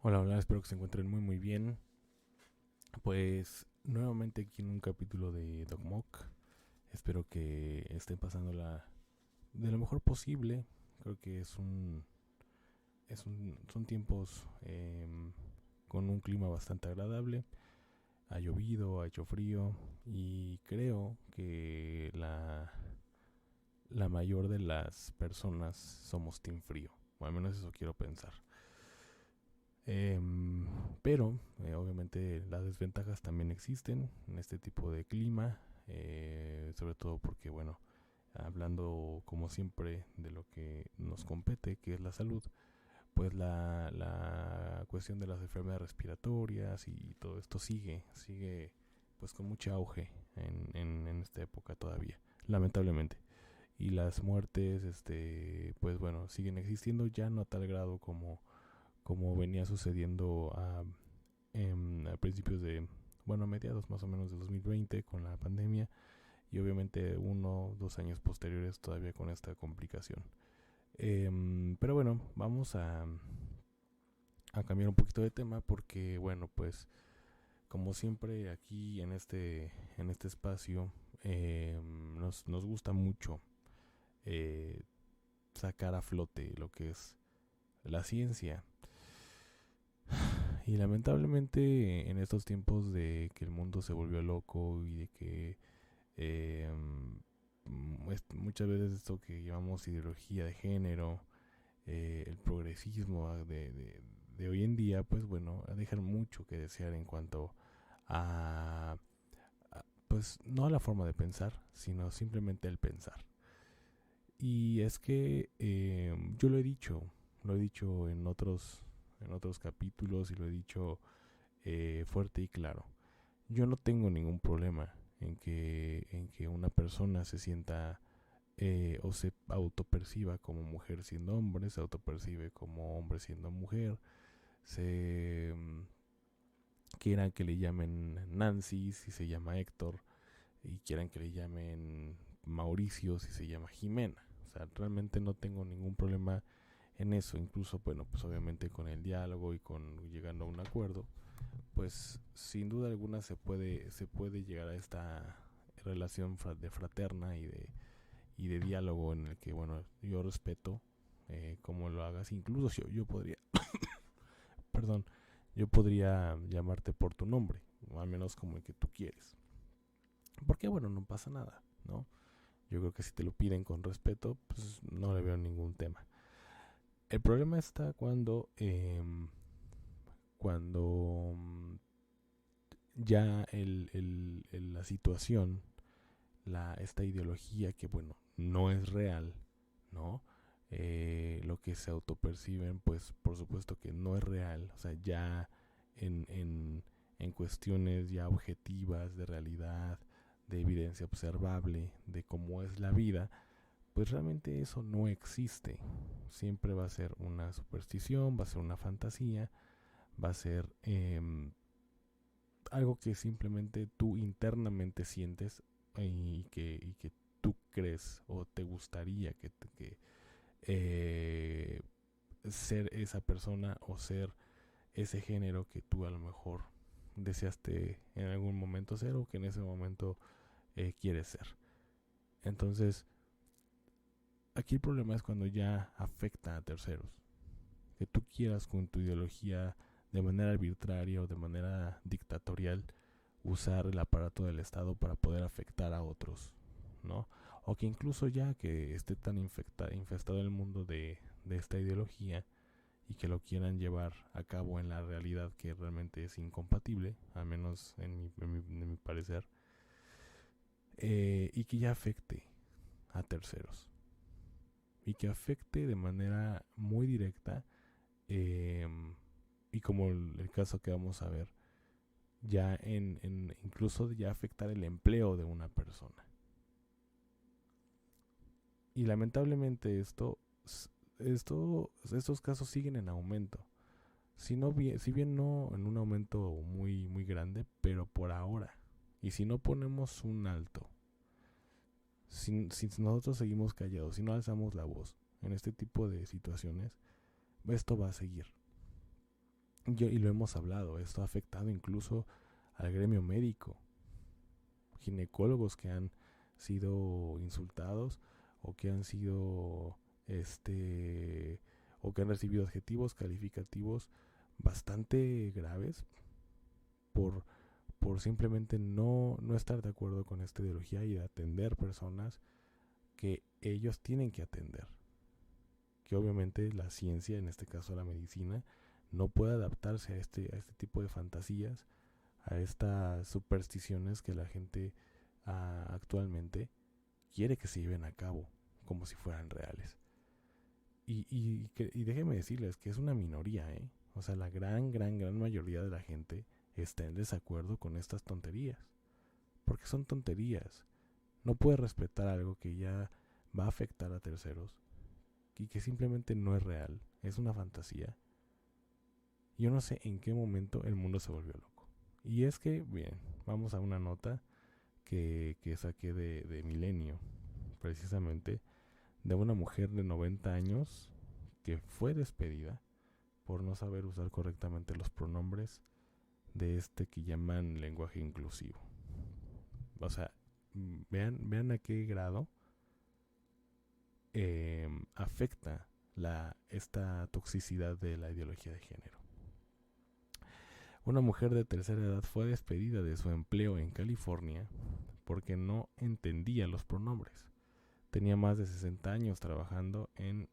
Hola, hola, espero que se encuentren muy bien. Pues nuevamente aquí en un capítulo de Dogmok. Espero que estén pasándola de lo mejor posible. Creo que son tiempos con un clima bastante agradable. Ha llovido, ha hecho frío y creo que la mayor de las personas somos team frío. O al menos eso quiero pensar. Em, pero obviamente las desventajas también existen en este tipo de clima, sobre todo porque, bueno, hablando como siempre de lo que nos compete, que es la salud, pues la cuestión de las enfermedades respiratorias y todo esto sigue pues con mucho auge en esta época todavía, lamentablemente. Y las muertes, pues bueno, siguen existiendo ya no a tal grado como venía sucediendo a principios de, bueno, a mediados más o menos de 2020 con la pandemia y obviamente 1 o 2 años posteriores todavía con esta complicación. Pero bueno, vamos a cambiar un poquito de tema porque, bueno, pues como siempre aquí en este espacio nos gusta mucho eh, sacar a flote lo que es la ciencia. Y lamentablemente en estos tiempos de que el mundo se volvió loco y de que muchas veces esto que llamamos ideología de género, el progresismo de hoy en día, pues bueno, dejan mucho que desear en cuanto a, pues no a la forma de pensar, sino simplemente el pensar. Y es que yo lo he dicho en otros capítulos y lo he dicho fuerte y claro. Yo no tengo ningún problema en que una persona se sienta o se autoperciba como mujer siendo hombre, se autopercibe como hombre siendo mujer, se quieran que le llamen Nancy si se llama Héctor y quieran que le llamen Mauricio si se llama Jimena. O sea, realmente no tengo ningún problema en eso, incluso, bueno, pues obviamente con el diálogo y con llegando a un acuerdo, pues sin duda alguna se puede llegar a esta relación de fraterna y de diálogo en el que, bueno, yo respeto cómo lo hagas. Incluso yo podría, perdón, yo podría llamarte por tu nombre, o al menos como el que tú quieres. Porque, bueno, no pasa nada, ¿no? Yo creo que si te lo piden con respeto, pues no le veo ningún tema. El problema está cuando ya la situación, esta ideología que, bueno, no es real, ¿no? Lo que se autoperciben, pues por supuesto que no es real, o sea, ya en cuestiones ya objetivas de realidad, de evidencia observable, de cómo es la vida, pues realmente eso no existe. Siempre va a ser una superstición, va a ser una fantasía, va a ser algo que simplemente tú internamente sientes y que tú crees o te gustaría que ser esa persona o ser ese género que tú a lo mejor deseaste en algún momento ser o que en ese momento quieres ser. Entonces, aquí el problema es cuando ya afecta a terceros. Que tú quieras con tu ideología de manera arbitraria o de manera dictatorial usar el aparato del Estado para poder afectar a otros, ¿no? O que incluso ya que esté tan infestado el mundo de esta ideología y que lo quieran llevar a cabo en la realidad que realmente es incompatible, al menos en mi parecer, y que ya afecte a terceros y que afecte de manera muy directa eh, y como el caso que vamos a ver, ya incluso ya afectar el empleo de una persona. Y lamentablemente estos casos siguen en aumento. Si bien no en un aumento muy grande, pero por ahora. Y si no ponemos un alto, si nosotros seguimos callados, si no alzamos la voz en este tipo de situaciones, esto va a seguir. Y lo hemos hablado, esto ha afectado incluso al gremio médico, ginecólogos que han sido insultados o que han sido o que han recibido adjetivos calificativos bastante graves por, por simplemente no estar de acuerdo con esta ideología y de atender personas que ellos tienen que atender. Que obviamente la ciencia, en este caso la medicina, no puede adaptarse a este tipo de fantasías, a estas supersticiones que la gente actualmente quiere que se lleven a cabo como si fueran reales. Y déjenme decirles que es una minoría, ¿eh? O sea, la gran mayoría de la gente está en desacuerdo con estas tonterías. Porque son tonterías. No puedes respetar algo que ya va a afectar a terceros y que simplemente no es real. Es una fantasía. Yo no sé en qué momento el mundo se volvió loco. Y es que, bien, vamos a una nota que saqué de Milenio, precisamente, de una mujer de 90 años que fue despedida por no saber usar correctamente los pronombres de este que llaman lenguaje inclusivo. O sea, vean a qué grado afecta esta toxicidad de la ideología de género. Una mujer de tercera edad fue despedida de su empleo en California porque no entendía los pronombres. Tenía más de 60 años trabajando en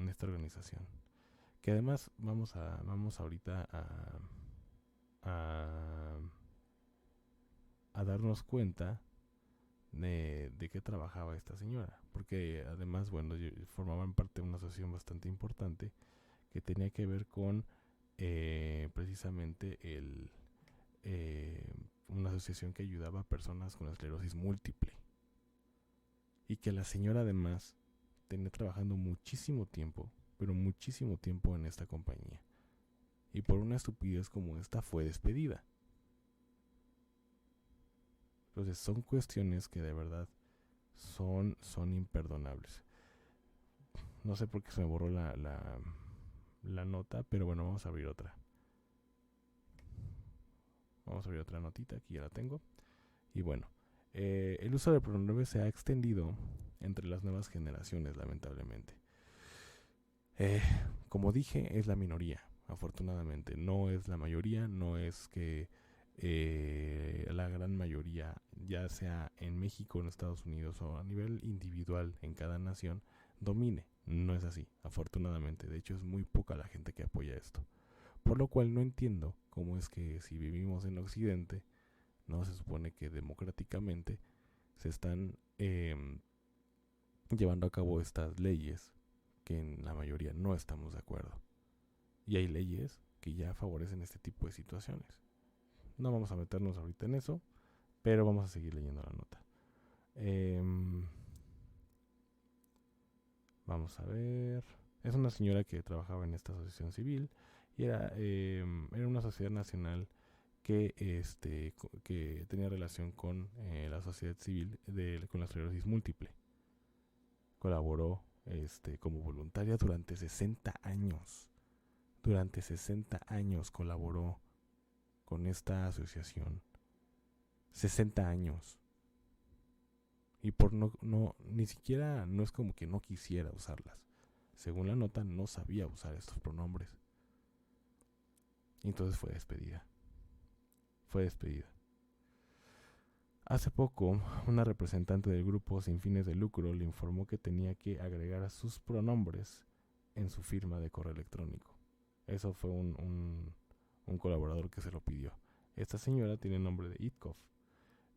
esta organización. Que además vamos ahorita a darnos cuenta de qué trabajaba esta señora. Porque además, bueno, formaban parte de una asociación bastante importante que tenía que ver con precisamente una asociación que ayudaba a personas con esclerosis múltiple. Y que la señora además tenía trabajando muchísimo tiempo, pero muchísimo tiempo en esta compañía. Y por una estupidez como esta fue despedida. Entonces son cuestiones que de verdad son imperdonables. No sé por qué se me borró la nota, pero bueno, vamos a abrir otra. Vamos a abrir otra notita, aquí ya la tengo. Y bueno, el uso del pronombre se ha extendido entre las nuevas generaciones, lamentablemente. Como dije, es la minoría, afortunadamente. No es la mayoría, no es que la gran mayoría, ya sea en México, en Estados Unidos o a nivel individual en cada nación, domine. No es así, afortunadamente. De hecho, es muy poca la gente que apoya esto. Por lo cual no entiendo cómo es que si vivimos en Occidente, no se supone que democráticamente se están llevando a cabo estas leyes que en la mayoría no estamos de acuerdo. Y hay leyes que ya favorecen este tipo de situaciones. No vamos a meternos ahorita en eso, pero vamos a seguir leyendo la nota. Vamos a ver. Es una señora que trabajaba en esta asociación civil y era una sociedad nacional que tenía relación con la sociedad civil con la esclerosis múltiple. Colaboró como voluntaria durante 60 años. Durante 60 años colaboró con esta asociación. 60 años. Y por ni siquiera, no es como que no quisiera usarlas. Según la nota, no sabía usar estos pronombres. Y entonces fue despedida. Hace poco, una representante del grupo sin fines de lucro le informó que tenía que agregar sus pronombres en su firma de correo electrónico. Eso fue un colaborador que se lo pidió. Esta señora tiene el nombre de Itkov.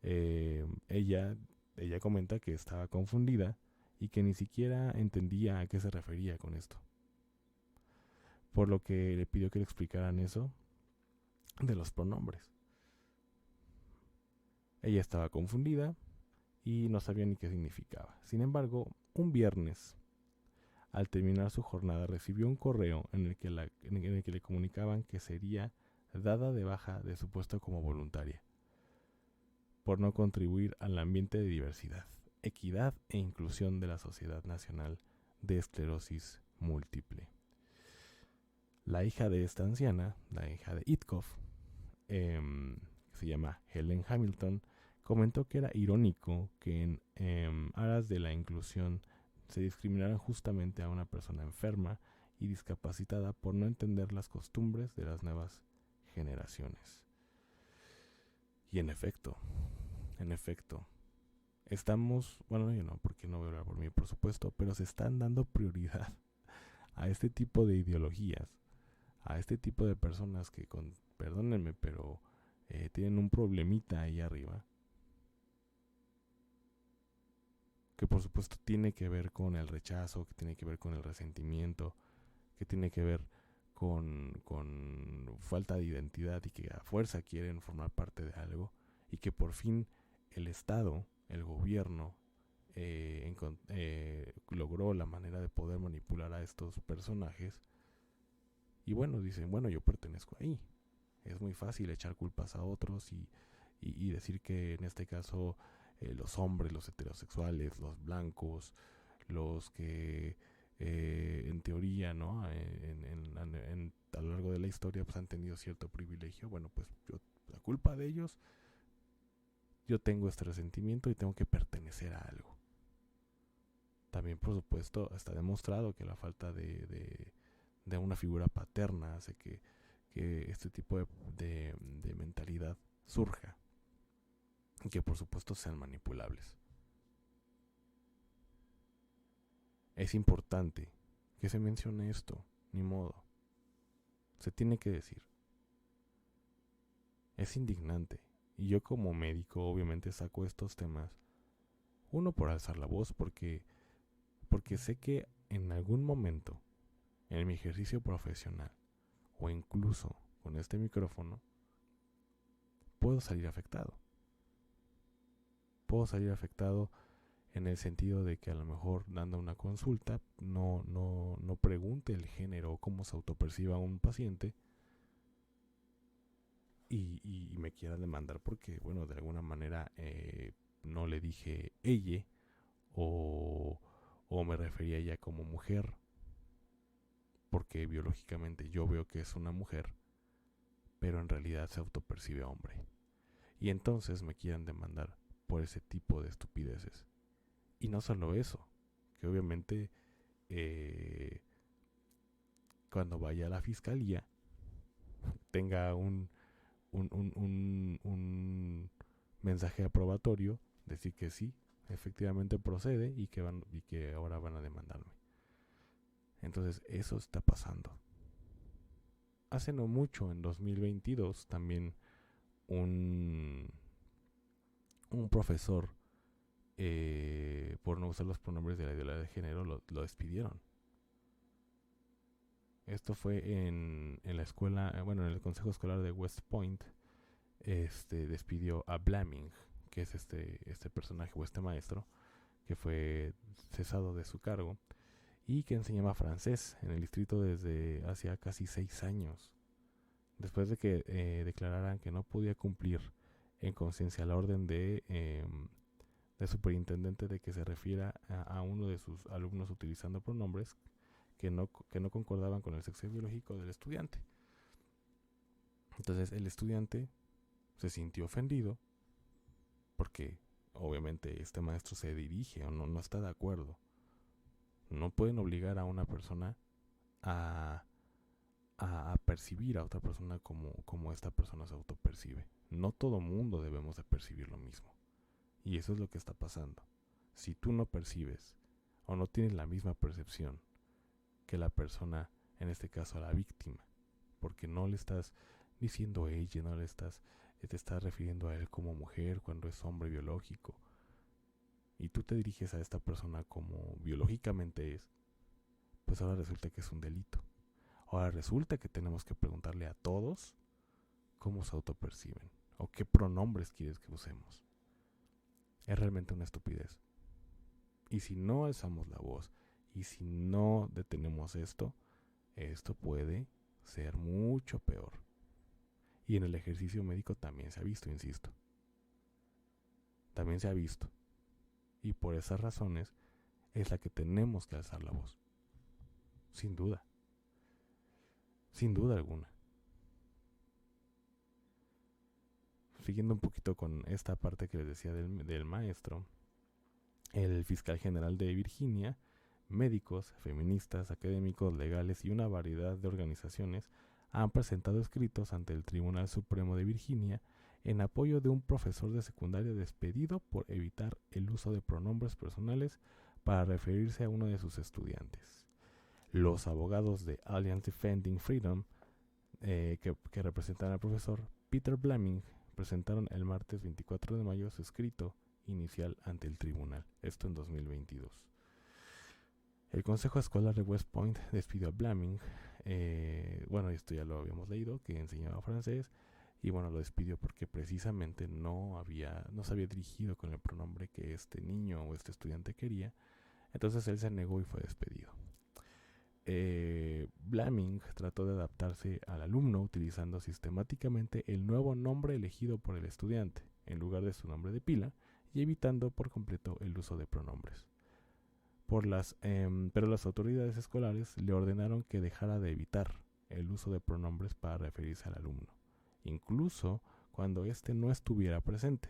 Ella comenta que estaba confundida y que ni siquiera entendía a qué se refería con esto. Por lo que le pidió que le explicaran eso de los pronombres. Ella estaba confundida y no sabía ni qué significaba. Sin embargo, un viernes, al terminar su jornada, recibió un correo en el que le comunicaban que sería dada de baja de su puesto como voluntaria por no contribuir al ambiente de diversidad, equidad e inclusión de la Sociedad Nacional de Esclerosis Múltiple. La hija de esta anciana, la hija de Itkoff, se llama Helen Hamilton, comentó que era irónico que en aras de la inclusión se discriminara justamente a una persona enferma y discapacitada por no entender las costumbres de las nuevas generaciones. Y en efecto, estamos, bueno, yo no, porque no voy a hablar por mí, por supuesto, pero se están dando prioridad a este tipo de ideologías, a este tipo de personas que, perdónenme, pero tienen un problemita ahí arriba, que por supuesto tiene que ver con el rechazo, que tiene que ver con el resentimiento, que tiene que ver con falta de identidad y que a fuerza quieren formar parte de algo, y que por fin el Estado, el gobierno, logró la manera de poder manipular a estos personajes. Y bueno, dicen, bueno, yo pertenezco ahí. Es muy fácil echar culpas a otros y decir que en este caso los hombres, los heterosexuales, los blancos, los que en teoría, ¿no? A lo largo de la historia pues han tenido cierto privilegio. Bueno, pues la culpa de ellos, yo tengo este resentimiento y tengo que pertenecer a algo. También, por supuesto, está demostrado que la falta de una figura paterna hace que este tipo de mentalidad surja y que por supuesto sean manipulables. Es importante que se mencione esto, ni modo. Se tiene que decir. Es indignante. Y yo como médico obviamente saco estos temas. Uno, por alzar la voz, porque sé que en algún momento, en mi ejercicio profesional, o incluso con este micrófono, puedo salir afectado. Puedo salir afectado en el sentido de que a lo mejor dando una consulta no pregunte el género o cómo se autoperciba un paciente y me quiera demandar porque, bueno, de alguna manera no le dije ella o me refería a ella como mujer porque biológicamente yo veo que es una mujer, pero en realidad se autopercibe hombre. Y entonces me quieran demandar por ese tipo de estupideces. Y no solo eso, que obviamente cuando vaya a la fiscalía tenga un mensaje aprobatorio, decir que sí, efectivamente procede y que ahora van a demandarme. Entonces eso está pasando. Hace no mucho, en 2022, también un profesor, por no usar los pronombres de la ideología de género, lo despidieron. Esto fue en la escuela, bueno, en el consejo escolar de West Point. Despidió a Blaming, que es este personaje o este maestro, que fue cesado de su cargo y que enseñaba francés en el distrito desde hacía casi 6 años. Después de que declararan que no podía cumplir en conciencia la orden de superintendente de que se refiera a uno de sus alumnos utilizando pronombres que no concordaban con el sexo biológico del estudiante. Entonces el estudiante se sintió ofendido porque obviamente este maestro se dirige o no está de acuerdo. No pueden obligar a una persona a percibir a otra persona como esta persona se autopercibe. No todo mundo debemos de percibir lo mismo. Y eso es lo que está pasando. Si tú no percibes o no tienes la misma percepción que la persona, en este caso la víctima, porque no le estás diciendo ella, no le te estás refiriendo a él como mujer cuando es hombre biológico, y tú te diriges a esta persona como biológicamente es, pues ahora resulta que es un delito. Ahora resulta que tenemos que preguntarle a todos cómo se autoperciben o qué pronombres quieres que usemos. Es realmente una estupidez. Y si no alzamos la voz y si no detenemos esto puede ser mucho peor. Y en el ejercicio médico también se ha visto, insisto. También se ha visto. Y por esas razones es la que tenemos que alzar la voz. Sin duda. sin duda alguna. Siguiendo un poquito con esta parte que les decía del maestro, el fiscal general de Virginia, médicos, feministas, académicos, legales y una variedad de organizaciones han presentado escritos ante el Tribunal Supremo de Virginia en apoyo de un profesor de secundaria despedido por evitar el uso de pronombres personales para referirse a uno de sus estudiantes. Los abogados de Alliance Defending Freedom, que representan al profesor Peter Blaming, presentaron el martes 24 de mayo su escrito inicial ante el tribunal, esto en 2022. El Consejo Escolar de West Point despidió a Blaming, bueno, esto ya lo habíamos leído, que enseñaba francés, y bueno, lo despidió porque precisamente no se había dirigido con el pronombre que este niño o este estudiante quería, entonces él se negó y fue despedido. Blaming trató de adaptarse al alumno utilizando sistemáticamente el nuevo nombre elegido por el estudiante, en lugar de su nombre de pila, y evitando por completo el uso de pronombres. Pero las autoridades escolares le ordenaron que dejara de evitar el uso de pronombres para referirse al alumno, incluso cuando éste no estuviera presente,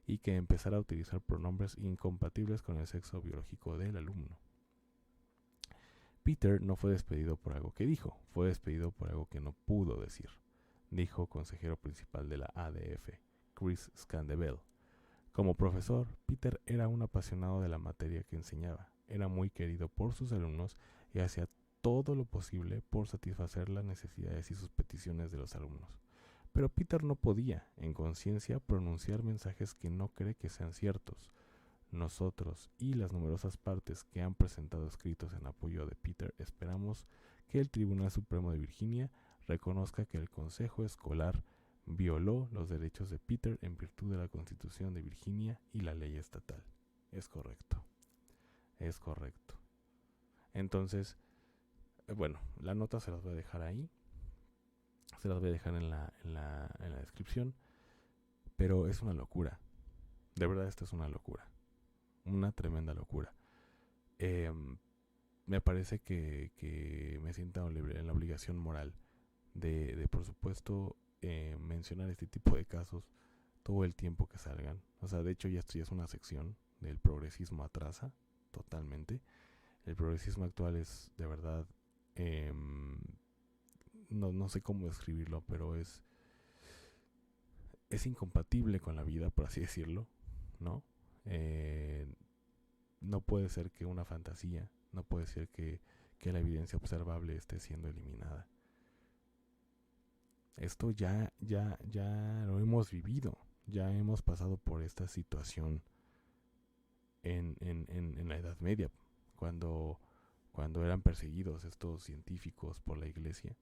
y que empezara a utilizar pronombres incompatibles con el sexo biológico del alumno. Peter no fue despedido por algo que dijo, fue despedido por algo que no pudo decir, dijo consejero principal de la ADF, Chris Scandebell. Como profesor, Peter era un apasionado de la materia que enseñaba, era muy querido por sus alumnos y hacía todo lo posible por satisfacer las necesidades y sus peticiones de los alumnos. Pero Peter no podía, en conciencia, pronunciar mensajes que no cree que sean ciertos. Nosotros y las numerosas partes que han presentado escritos en apoyo de Peter esperamos que el Tribunal Supremo de Virginia reconozca que el Consejo Escolar violó los derechos de Peter en virtud de la Constitución de Virginia y la ley estatal. Es correcto. Es correcto. Entonces, bueno, la nota se las voy a dejar ahí. Se las voy a dejar en la descripción. Pero es una locura. De verdad, esto es una locura. Una tremenda locura. Me parece que me siento en la obligación moral de por supuesto, mencionar este tipo de casos todo el tiempo que salgan. O sea, de hecho ya esto ya es una sección del progresismo atrasa totalmente. El progresismo actual es de verdad, no sé cómo describirlo, pero es incompatible con la vida, por así decirlo, ¿no? No puede ser que una fantasía, no puede ser que la evidencia observable esté siendo eliminada. Esto ya lo hemos vivido, ya hemos pasado por esta situación en la Edad Media, cuando eran perseguidos estos científicos por la iglesia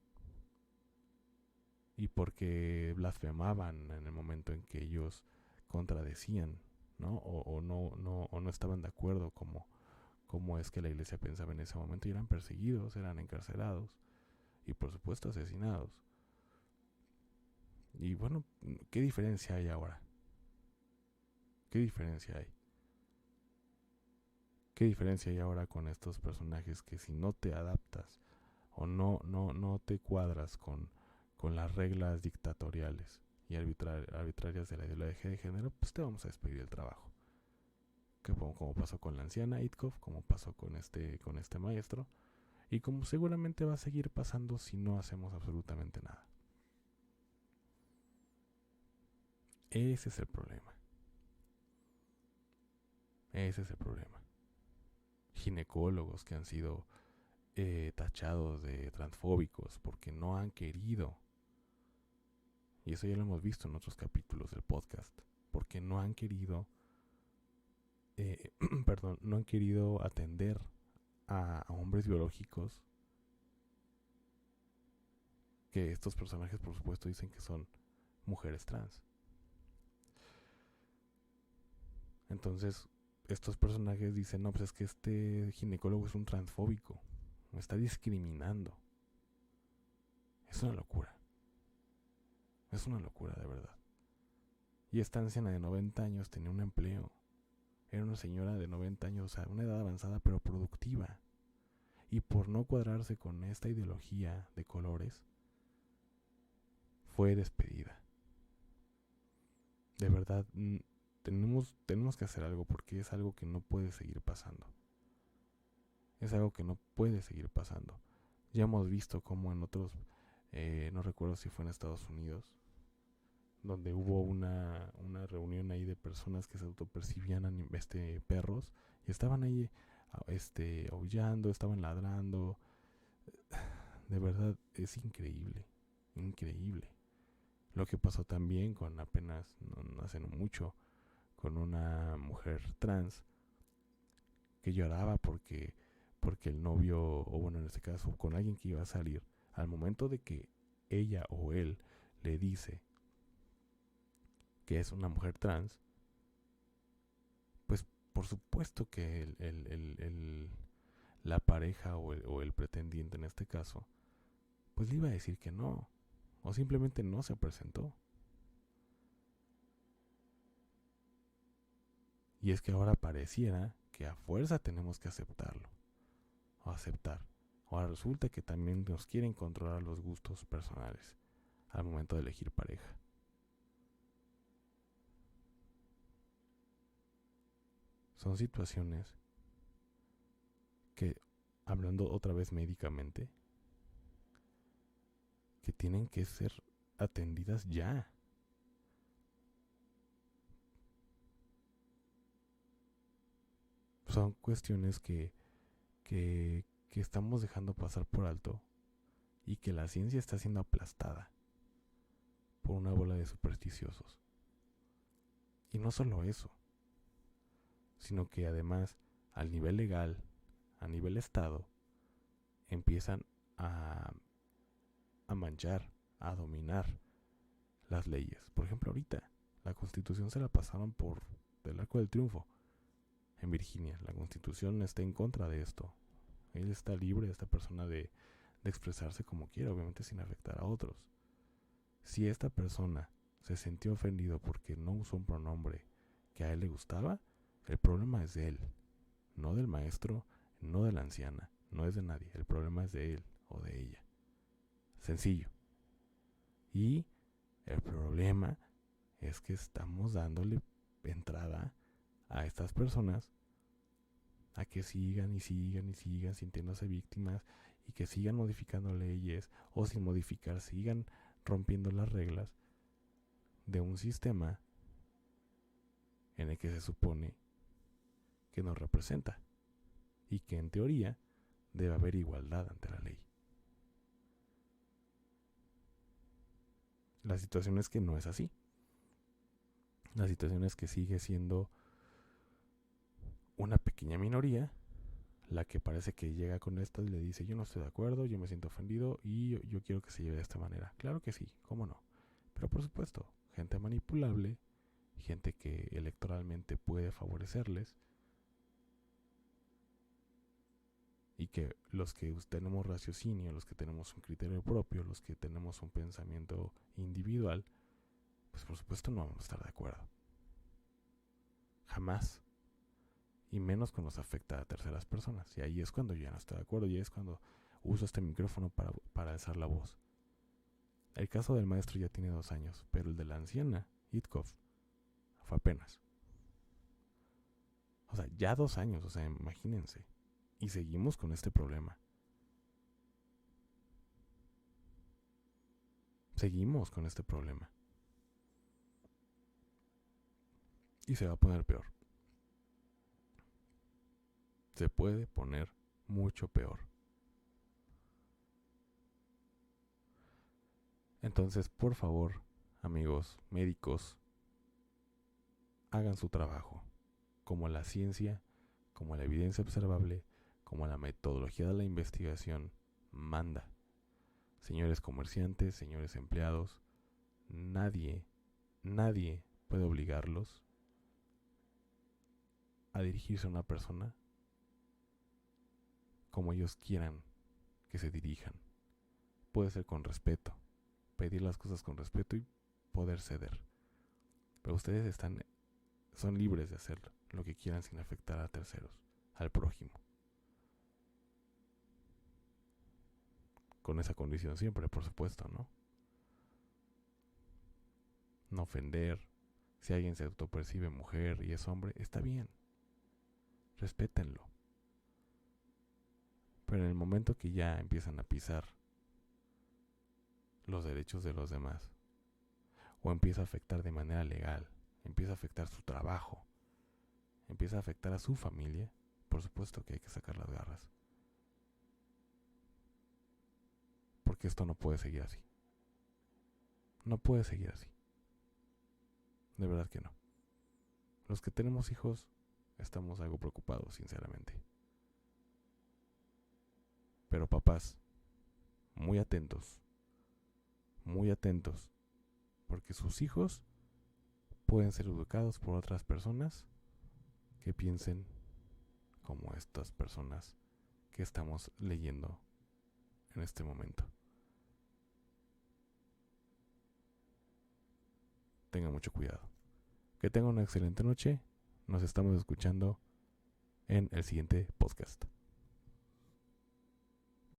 y porque blasfemaban en el momento en que ellos contradecían, ¿no? O no estaban de acuerdo como es que la iglesia pensaba en ese momento, y eran perseguidos, eran encarcelados y por supuesto asesinados. Y bueno, ¿qué diferencia hay ahora? ¿Qué diferencia hay? ¿Qué diferencia hay ahora con estos personajes que si no te adaptas o no te cuadras con las reglas dictatoriales y arbitrarias de la ideología de género, pues te vamos a despedir del trabajo? Como pasó con la anciana Itkoff, como pasó con este maestro, y como seguramente va a seguir pasando si no hacemos absolutamente nada. Ese es el problema. Ese es el problema. Ginecólogos que han sido tachados de transfóbicos porque no han querido, y eso ya lo hemos visto en otros capítulos del podcast, porque no han querido no han querido atender a hombres biológicos, que estos personajes por supuesto dicen que son mujeres trans. Entonces estos personajes dicen, no, pues es que este ginecólogo es un transfóbico, me está discriminando. Es una locura. Es una locura, de verdad. Y esta anciana de 90 años tenía un empleo. Era una señora de 90 años, o sea, una edad avanzada pero productiva. Y por no cuadrarse con esta ideología de colores, fue despedida. De verdad, tenemos que hacer algo porque es algo que no puede seguir pasando. Es algo que no puede seguir pasando. Ya hemos visto cómo en otros, no recuerdo si fue en Estados Unidos, donde hubo una reunión ahí de personas que se autopercibían perros y estaban ahí aullando, estaban ladrando. De verdad es increíble, increíble. Lo que pasó también con apenas, no hace mucho, con una mujer trans que lloraba porque el novio, o bueno, en este caso, con alguien que iba a salir, al momento de que ella o él le dice que es una mujer trans, pues por supuesto que la pareja o el pretendiente en este caso, pues le iba a decir que no, o simplemente no se presentó. Y es que ahora pareciera que a fuerza tenemos que aceptarlo, o aceptar. Ahora resulta que también nos quieren controlar los gustos personales al momento de elegir pareja. Son situaciones que, hablando otra vez médicamente, que tienen que ser atendidas ya. Son cuestiones que estamos dejando pasar por alto y que la ciencia está siendo aplastada por una bola de supersticiosos. Y no solo eso, sino que además, al nivel legal, a nivel Estado, empiezan a manchar, a dominar las leyes. Por ejemplo, ahorita, la Constitución se la pasaron por del Arco del Triunfo en Virginia. La Constitución está en contra de esto. Él está libre, esta persona, de expresarse como quiera, obviamente sin afectar a otros. Si esta persona se sintió ofendido porque no usó un pronombre que a él le gustaba, el problema es de él, no del maestro, no de la anciana, no es de nadie. El problema es de él o de ella. Sencillo. Y el problema es que estamos dándole entrada a estas personas a que sigan y sigan y sigan sintiéndose víctimas y que sigan modificando leyes o sin modificar sigan rompiendo las reglas de un sistema en el que se supone que nos representa y que en teoría debe haber igualdad ante la ley. La situación es que no es así. La situación es que sigue siendo una pequeña minoría la que parece que llega con esto y le dice: yo no estoy de acuerdo, yo me siento ofendido y yo quiero que se lleve de esta manera. Claro que sí, cómo no. Pero por supuesto, gente manipulable, gente que electoralmente puede favorecerles, y que los que tenemos raciocinio, los que tenemos un criterio propio, los que tenemos un pensamiento individual, pues por supuesto no vamos a estar de acuerdo. Jamás. Y menos cuando nos afecta a terceras personas. Y ahí es cuando yo ya no estoy de acuerdo, y ahí es cuando uso este micrófono para alzar la voz. El caso del maestro ya tiene 2 años, pero el de la anciana, Itkoff, fue apenas. O sea, ya 2 años, o sea, imagínense. Y seguimos con este problema. Seguimos con este problema. Y se va a poner peor. Se puede poner mucho peor. Entonces, por favor, amigos médicos, hagan su trabajo. Como la ciencia, como la evidencia observable, como la metodología de la investigación manda. Señores comerciantes, señores empleados, nadie puede obligarlos a dirigirse a una persona como ellos quieran que se dirijan. Puede ser con respeto, pedir las cosas con respeto y poder ceder. Pero ustedes son libres de hacer lo que quieran sin afectar a terceros, al prójimo. Con esa condición siempre, por supuesto, ¿no? no ofender. Si alguien se autopercibe mujer y es hombre, está bien. Respétenlo. Pero en el momento que ya empiezan a pisar los derechos de los demás, o empieza a afectar de manera legal, empieza a afectar su trabajo, empieza a afectar a su familia, por supuesto que hay que sacar las garras. Porque esto no puede seguir así. No puede seguir así. De verdad que no. Los que tenemos hijos estamos algo preocupados, sinceramente. Pero papás, muy atentos, porque sus hijos pueden ser educados por otras personas que piensen como estas personas que estamos leyendo en este momento. Tengan mucho cuidado. Que tengan una excelente noche. Nos estamos escuchando en el siguiente podcast.